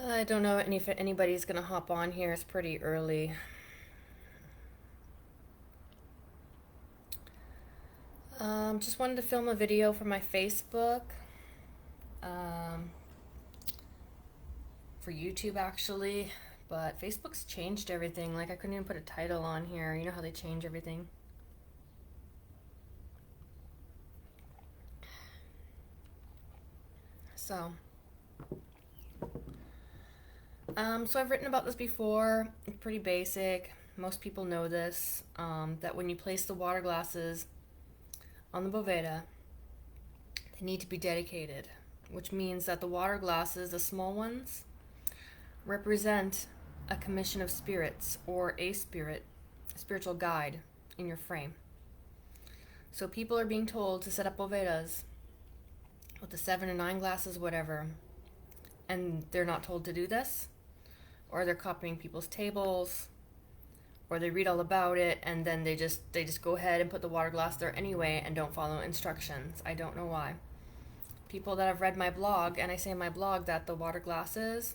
I don't know if anybody's gonna hop on here. It's pretty early. Just wanted to film a video for my Facebook, um, for YouTube actually, but Facebook's changed everything. Like I couldn't even put a title on here. You know how they change everything. So, so I've written about this before. It's pretty basic. Most people know this. That when you place the water glasses on the boveda, they need to be dedicated, which means that the water glasses, the small ones, represent a commission of spirits or a spiritual guide in your frame. So people are being told to set up bovedas with the 7 or 9 glasses, whatever, and they're not told to do this, or they're copying people's tables, or they read all about it and then they just go ahead and put the water glass there anyway and don't follow instructions. I don't know why. People that have read my blog, and I say in my blog that the water glasses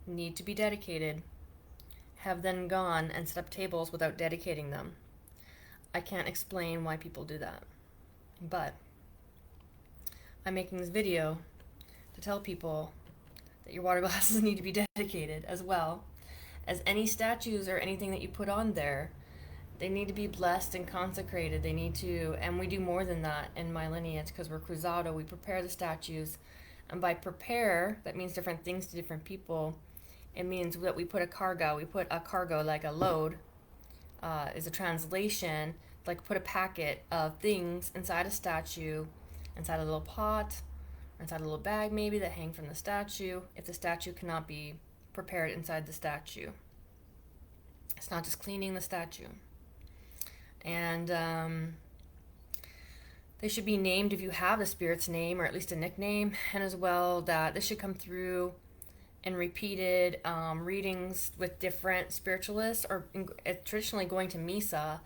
need to be dedicated, have then gone and set up tables without dedicating them. I can't explain why people do that, but I'm making this video to tell people that your water glasses need to be dedicated, as well as any statues or anything that you put on there. They need to be blessed and consecrated. They need to, and we do more than that in my lineage because we're cruzado. We prepare the statues, and by prepare, that means different things to different people. It means that we put a cargo like a load, is a translation, like put a packet of things inside a statue, inside a little pot, or inside a little bag maybe that hang from the statue, if the statue cannot be prepared inside the statue. It's not just cleaning the statue. And they should be named if you have the spirit's name, or at least a nickname, and as well that this should come through in repeated readings with different spiritualists, or traditionally going to misa,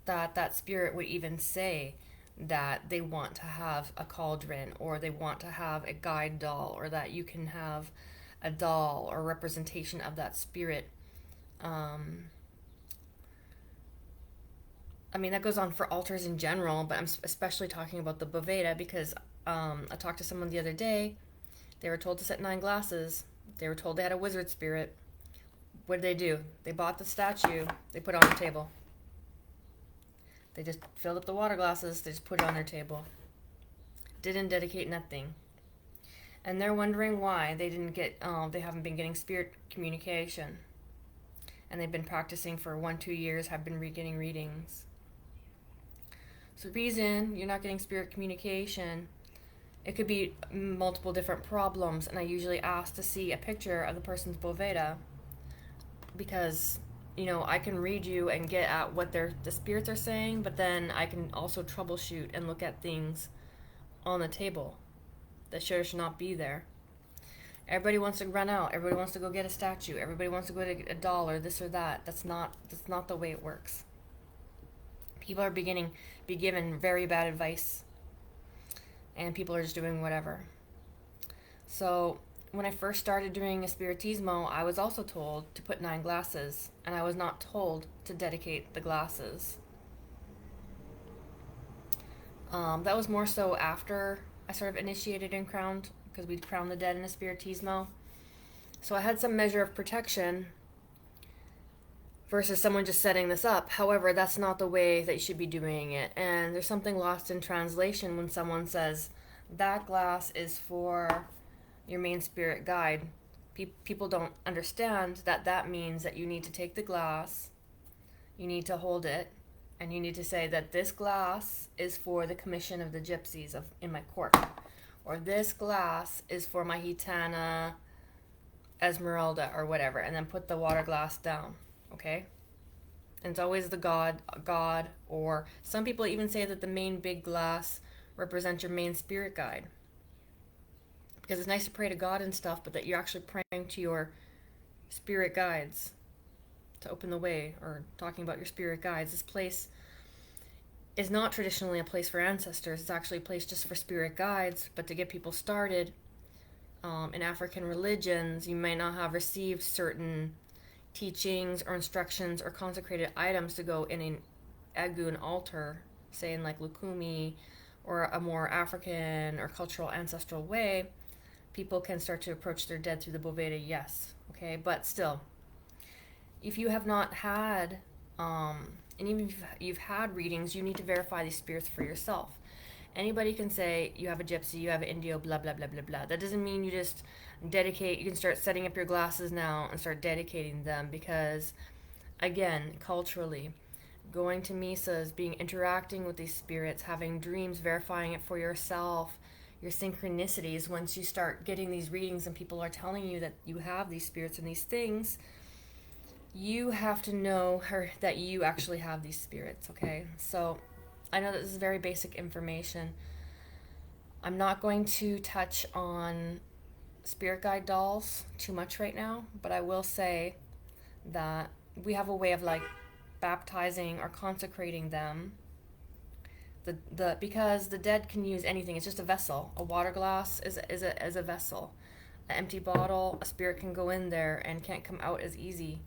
that spirit would even say that they want to have a cauldron, or they want to have a guide doll, or that you can have a doll or representation of that spirit. I mean, that goes on for altars in general, but I'm especially talking about the boveda because I talked to someone the other day. They were told to set 9 glasses. They were told they had a wizard spirit. What did they do? They bought the statue. They put it on the table. They just filled up the water glasses. They just put it on their table. Didn't dedicate nothing. And they're wondering why they haven't been getting spirit communication. And they've been practicing for 1-2 years, have been getting readings. So the reason you're not getting spirit communication, it could be multiple different problems, and I usually ask to see a picture of the person's boveda because, I can read you and get at what the spirits are saying, but then I can also troubleshoot and look at things on the table that should not be there. Everybody wants to run out. Everybody wants to go get a statue. Everybody wants to go get a doll or this or that. That's not the way it works. People are be given very bad advice, and people are just doing whatever. So when I first started doing espiritismo, I was also told to put 9 glasses, and I was not told to dedicate the glasses. That was more so after I sort of initiated and crowned, because we'd crown the dead in espiritismo. So I had some measure of protection versus someone just setting this up. However, that's not the way that you should be doing it. And there's something lost in translation when someone says, that glass is for your main spirit guide. People don't understand that means that you need to take the glass, you need to hold it, and you need to say that this glass is for the commission of the gypsies in my court. Or this glass is for my gitana Esmeralda or whatever, and then put the water glass down, okay? And it's always the God, or some people even say that the main big glass represents your main spirit guide. Because it's nice to pray to God and stuff, but that you're actually praying to your spirit guides to open the way, or talking about your spirit guides. This place is not traditionally a place for ancestors. It's actually a place just for spirit guides, but to get people started, In African religions, you might not have received certain teachings or instructions or consecrated items to go in an Egun altar, say in like Lukumi, or a more African or cultural ancestral way. People can start to approach their dead through the Boveda, yes, okay, but still, if you have not had, and even if you've had readings, you need to verify these spirits for yourself. Anybody can say you have a gypsy, you have an Indio, blah, blah, blah, blah, blah. That doesn't mean you just dedicate, you can start setting up your glasses now and start dedicating them because, again, culturally, going to misas, interacting with these spirits, having dreams, verifying it for yourself, your synchronicities, once you start getting these readings and people are telling you that you have these spirits and these things, you have to know that you actually have these spirits, okay? So I know that this is very basic information. I'm not going to touch on spirit guide dolls too much right now, but I will say that we have a way of like baptizing or consecrating them. Because the dead can use anything. It's just a vessel. A water glass is a vessel. An empty bottle, a spirit can go in there and can't come out as easy.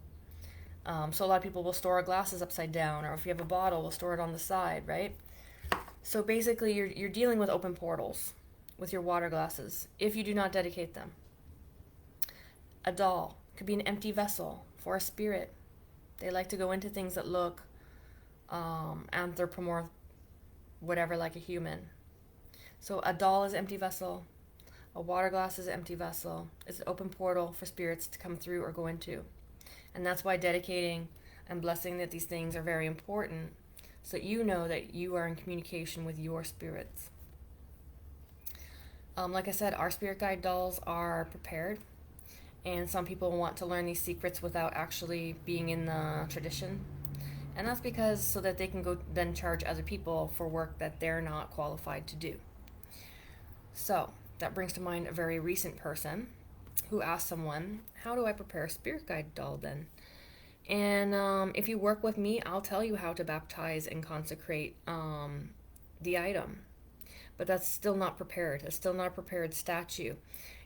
So a lot of people will store glasses upside down, or if you have a bottle, we'll store it on the side, right? So basically, you're dealing with open portals with your water glasses if you do not dedicate them. A doll could be an empty vessel for a spirit. They like to go into things that look anthropomorphic, whatever, like a human. So a doll is an empty vessel. A water glass is an empty vessel. It's an open portal for spirits to come through or go into. And that's why dedicating and blessing that these things are very important, so that you know that you are in communication with your spirits. Like I said, our spirit guide dolls are prepared, and some people want to learn these secrets without actually being in the tradition. And that's because so that they can go then charge other people for work that they're not qualified to do. So that brings to mind a very recent person who asked someone, how do I prepare a spirit guide doll then? And if you work with me, I'll tell you how to baptize and consecrate the item. But that's still not prepared. It's still not a prepared statue.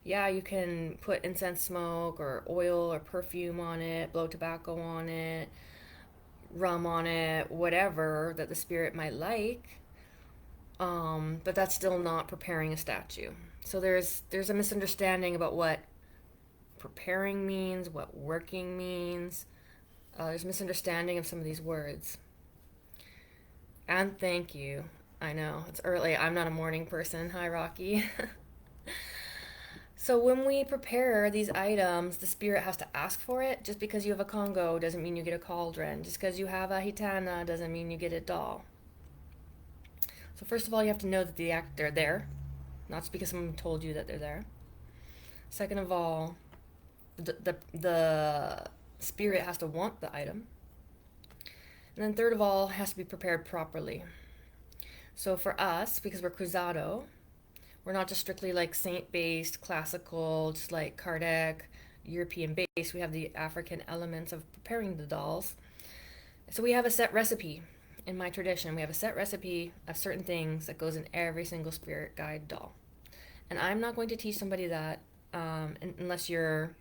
Yeah, you can put incense smoke or oil or perfume on it, blow tobacco on it, rum on it, whatever that the spirit might like. But that's still not preparing a statue. So there's a misunderstanding about what preparing means, what working means. There's a misunderstanding of some of these words. And thank you. I know, it's early. I'm not a morning person. Hi, Rocky. So when we prepare these items, the spirit has to ask for it. Just because you have a Congo doesn't mean you get a cauldron. Just because you have a Hitana doesn't mean you get a doll. So first of all, you have to know that they're there. Not just because someone told you that they're there. Second of all, the spirit has to want the item. And then third of all, it has to be prepared properly. So for us, because we're Cruzado, we're not just strictly like saint-based, classical, just like Kardec, European-based. We have the African elements of preparing the dolls. So we have a set recipe. In my tradition, we have a set recipe of certain things that goes in every single spirit guide doll. And I'm not going to teach somebody that unless you're...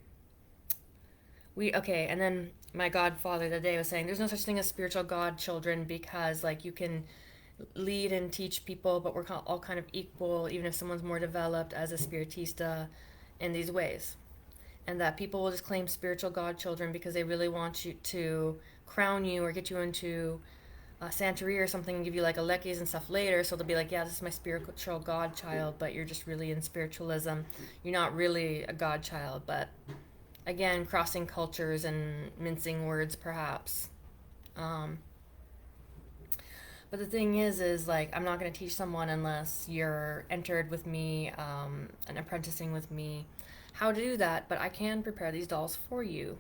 Okay, and then my godfather the day was saying there's no such thing as spiritual godchildren because like you can lead and teach people, but we're all kind of equal, even if someone's more developed as a spiritista in these ways. And that people will just claim spiritual godchildren because they really want you to crown you or get you into Santeria or something and give you like lekes and stuff later. So they'll be like, yeah, this is my spiritual godchild, but you're just really in spiritualism. You're not really a godchild, but again, crossing cultures and mincing words perhaps. But the thing is like, I'm not going to teach someone unless you're entered with me and apprenticing with me how to do that, but I can prepare these dolls for you.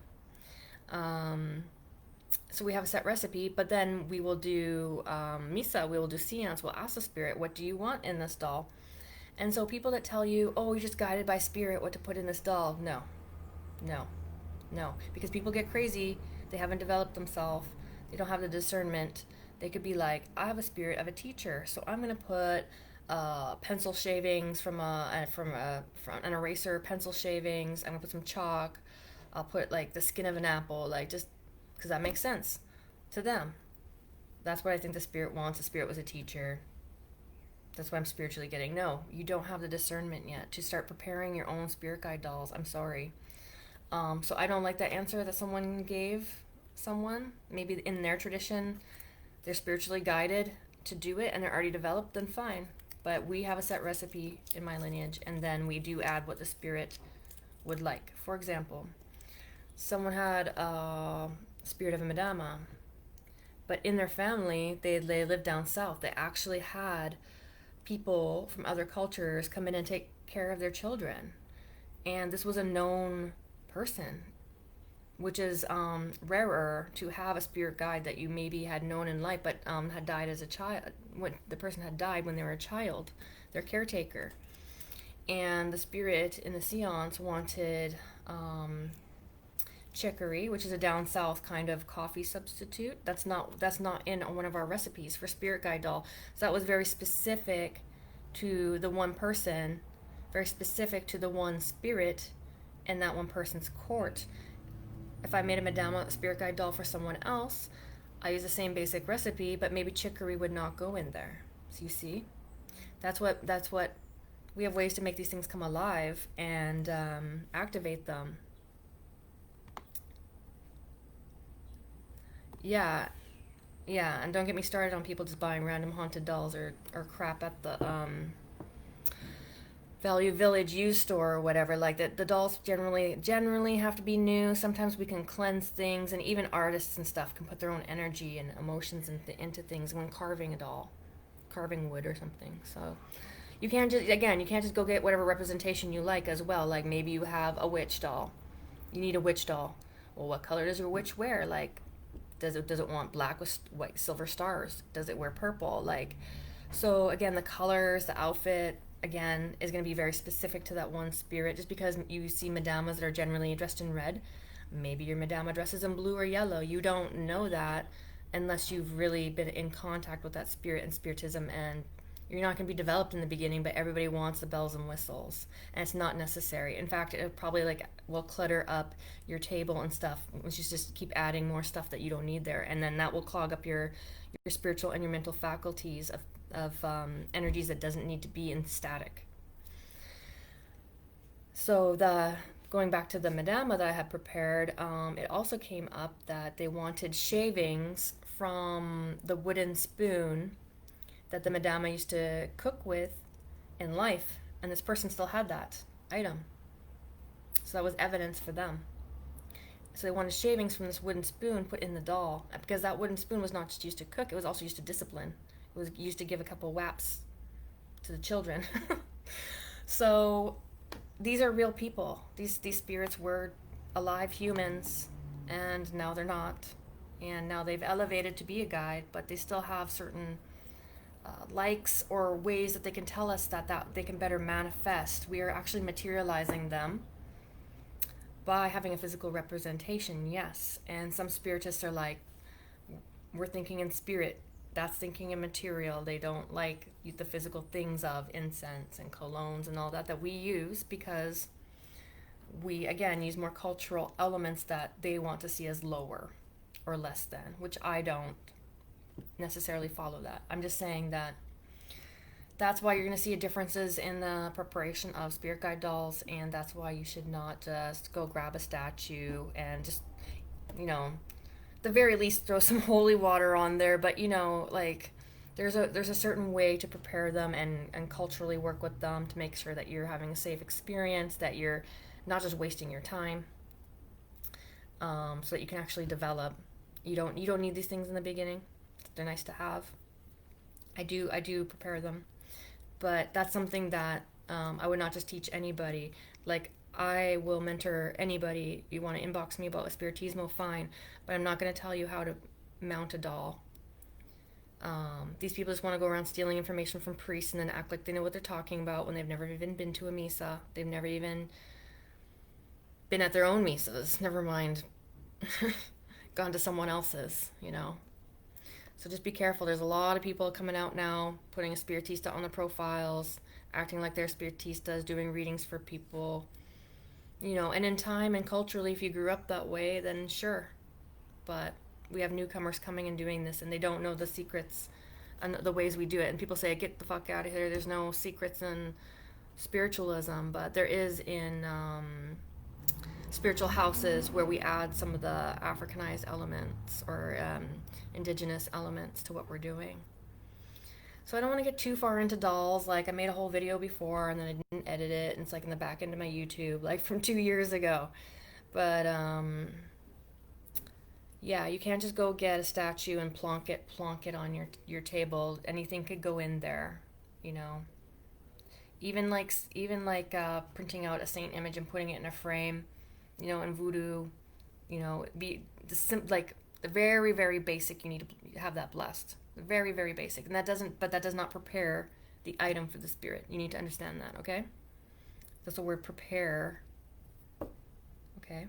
So we have a set recipe, but then we will do misa, we will do seance, we'll ask the spirit, what do you want in this doll? And so people that tell you, oh, you're just guided by spirit what to put in this doll, no, because people get crazy, they haven't developed themselves, they don't have the discernment. They could be like, I have a spirit of a teacher, so I'm going to put pencil shavings from an eraser, pencil shavings. I'm gonna put some chalk. I'll put like the skin of an apple, like just because that makes sense to them. That's what I think the spirit wants. The spirit was a teacher. That's why I'm spiritually getting. No, you don't have the discernment yet to start preparing your own spirit guide dolls. I'm sorry. So I don't like that answer that someone gave someone. Maybe in their tradition, they're spiritually guided to do it and they're already developed, then fine. But we have a set recipe in my lineage, and then we do add what the spirit would like. For example, someone had a spirit of a madama, but in their family, they lived down south. They actually had people from other cultures come in and take care of their children. And this was a known person, which is rarer to have a spirit guide that you maybe had known in life, but had died as a child. When the person had died when they were a child, their caretaker. And the spirit in the seance wanted chicory, which is a down south kind of coffee substitute. That's not in one of our recipes for spirit guide doll. So that was very specific to the one person, very specific to the one spirit in that one person's court. If I made a Madama spirit guide doll for someone else, I use the same basic recipe, but maybe chicory would not go in there. So you see, that's what we have ways to make these things come alive and activate them. Yeah, yeah, and don't get me started on people just buying random haunted dolls or crap at the Value Village used store or whatever. Like the dolls generally have to be new. Sometimes we can cleanse things, and even artists and stuff can put their own energy and emotions into things when carving a doll, carving wood or something. So you can't just go get whatever representation you like as well. Like maybe you have a witch doll, you need a witch doll. Well, what color does your witch wear? Like, does it want black with white silver stars? Does it wear purple? Like, so again, the colors, the outfit, again, is going to be very specific to that one spirit. Just because you see madamas that are generally dressed in red, maybe your madama dresses in blue or yellow. You don't know that unless you've really been in contact with that spirit and spiritism, and you're not going to be developed in the beginning, but everybody wants the bells and whistles, and it's not necessary. In fact, it probably will clutter up your table and stuff, which is just keep adding more stuff that you don't need there, and then that will clog up your spiritual and your mental faculties of energies that doesn't need to be in static. So going back to the madama that I had prepared, it also came up that they wanted shavings from the wooden spoon that the madama used to cook with in life, and this person still had that item. So that was evidence for them. So they wanted shavings from this wooden spoon put in the doll, because that wooden spoon was not just used to cook, it was also used to discipline. It was used to give a couple whaps to the children. So these are real people. These spirits were alive humans, and now they're not. And now they've elevated to be a guide, but they still have certain likes or ways that they can tell us that they can better manifest. We are actually materializing them by having a physical representation, yes. And some spiritists are like, we're thinking in spirit. That's thinking in material. They don't like the physical things of incense and colognes and all that we use, because we, again, use more cultural elements that they want to see as lower or less than, which I don't necessarily follow that. I'm just saying that that's why you're going to see differences in the preparation of spirit guide dolls, and that's why you should not just go grab a statue and just, the very least throw some holy water on there. But there's a certain way to prepare them and culturally work with them to make sure that you're having a safe experience, that you're not just wasting your time, so that you can actually develop. You don't need these things in the beginning. They're nice to have. I do prepare them, but that's something that I would not just teach anybody. Like, I will mentor anybody. You want to inbox me about Espiritismo, fine, but I'm not going to tell you how to mount a doll. These people just want to go around stealing information from priests and then act like they know what they're talking about when they've never even been to a misa. They've never even been at their own misas, never mind gone to someone else's, So just be careful. There's a lot of people coming out now, putting a spiritista on the profiles, acting like they're spiritistas, doing readings for people. And in time and culturally, if you grew up that way, then sure. But we have newcomers coming and doing this, and they don't know the secrets and the ways we do it. And people say, get the fuck out of here. There's no secrets in spiritualism, but there is in spiritual houses where we add some of the Africanized elements or indigenous elements to what we're doing. So I don't want to get too far into dolls. Like, I made a whole video before and then I didn't edit it, and it's like in the back end of my YouTube, like from 2 years ago. But yeah, you can't just go get a statue and plonk it on your table. Anything could go in there, you know. Even like printing out a saint image and putting it in a frame, in voodoo, be like the very, very basic. You need to have that blessed. Very, very basic, and that does not prepare the item for the spirit. You need to understand that, okay? That's the word prepare. Okay,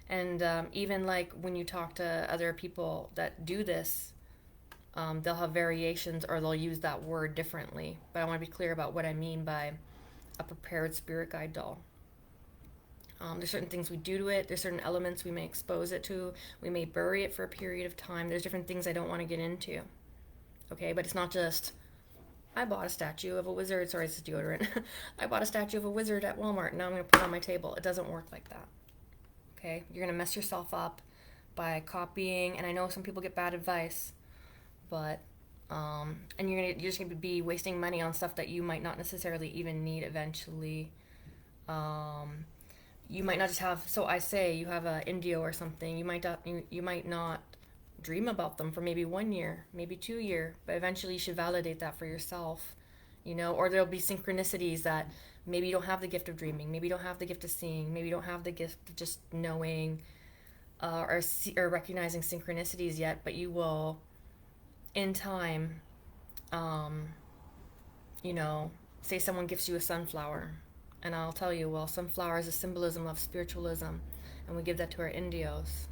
and even like when you talk to other people that do this, they'll have variations or they'll use that word differently. But I want to be clear about what I mean by a prepared spirit guide doll. There's certain things we do to it. There's certain elements we may expose it to. We may bury it for a period of time. There's different things I don't want to get into. Okay, but it's not just, I bought a statue of a wizard. Sorry, it's deodorant. I bought a statue of a wizard at Walmart. Now I'm going to put it on my table. It doesn't work like that. Okay, you're going to mess yourself up by copying. And I know some people get bad advice, but and you're just gonna be wasting money on stuff that you might not necessarily even need eventually. You might not just have. So I say you have a Indio or something. You might not dream about them for maybe 1 year, maybe 2 year, but eventually you should validate that for yourself. Or there'll be synchronicities that maybe you don't have the gift of dreaming, maybe you don't have the gift of seeing, maybe you don't have the gift of just knowing or recognizing synchronicities yet, but you will in time. Say someone gifts you a sunflower, and I'll tell you, well, sunflower is a symbolism of spiritualism, and we give that to our Indios.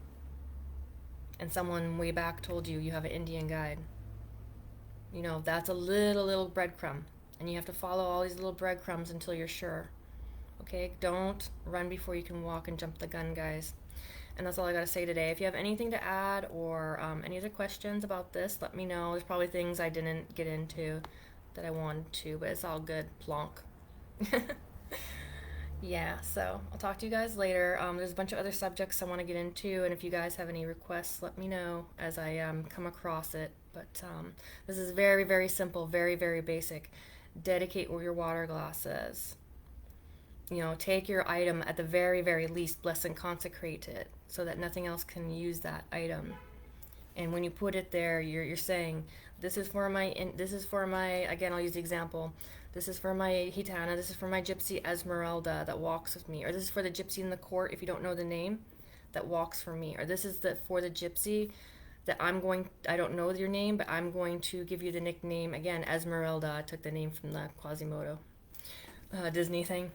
And someone way back told you have an Indian guide. That's a little breadcrumb, and you have to follow all these little breadcrumbs until you're sure. Okay, don't run before you can walk and jump the gun, guys. And that's all I got to say today. If you have anything to add or any other questions about this, let me know. There's probably things I didn't get into that I wanted to, but it's all good. Plonk. Yeah, so I'll talk to you guys later. There's a bunch of other subjects I want to get into, and if you guys have any requests, let me know as I come across it. But this is very, very simple, very, very basic. Dedicate your water glasses. Take your item at the very, very least, bless and consecrate it so that nothing else can use that item. And when you put it there, you're saying, this is for my, again, I'll use the example, this is for my Gitana, this is for my Gypsy Esmeralda that walks with me, or this is for the Gypsy in the court, if you don't know the name, that walks for me, or this is for the Gypsy that I don't know your name, but I'm going to give you the nickname, again, Esmeralda. I took the name from the Quasimodo Disney thing.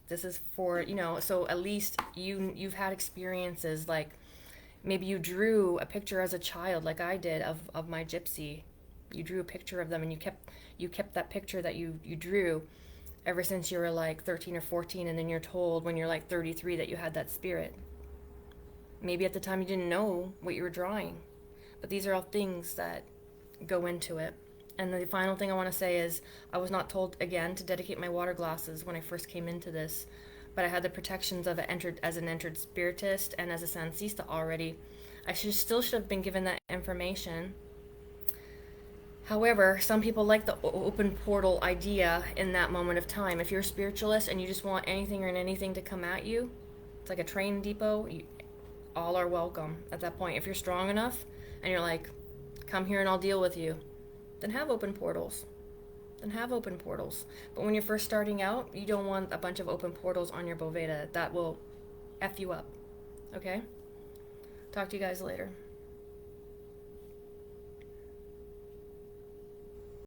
This is for, so at least you've had experiences, like maybe you drew a picture as a child, like I did, of my Gypsy. You drew a picture of them, and you kept that picture that you drew ever since you were like 13 or 14, and then you're told when you're like 33 that you had that spirit. Maybe at the time you didn't know what you were drawing, but these are all things that go into it. And the final thing I want to say is, I was not told, again, to dedicate my water glasses when I first came into this, but I had the protections of as an entered spiritist and as a sancista already. I still should have been given that information. However, some people like the open portal idea in that moment of time. If you're a spiritualist and you just want anything and anything to come at you, it's like a train depot, all are welcome at that point. If you're strong enough and you're like, come here and I'll deal with you, then have open portals. But when you're first starting out, you don't want a bunch of open portals on your Boveda. That will F you up. Okay? Talk to you guys later.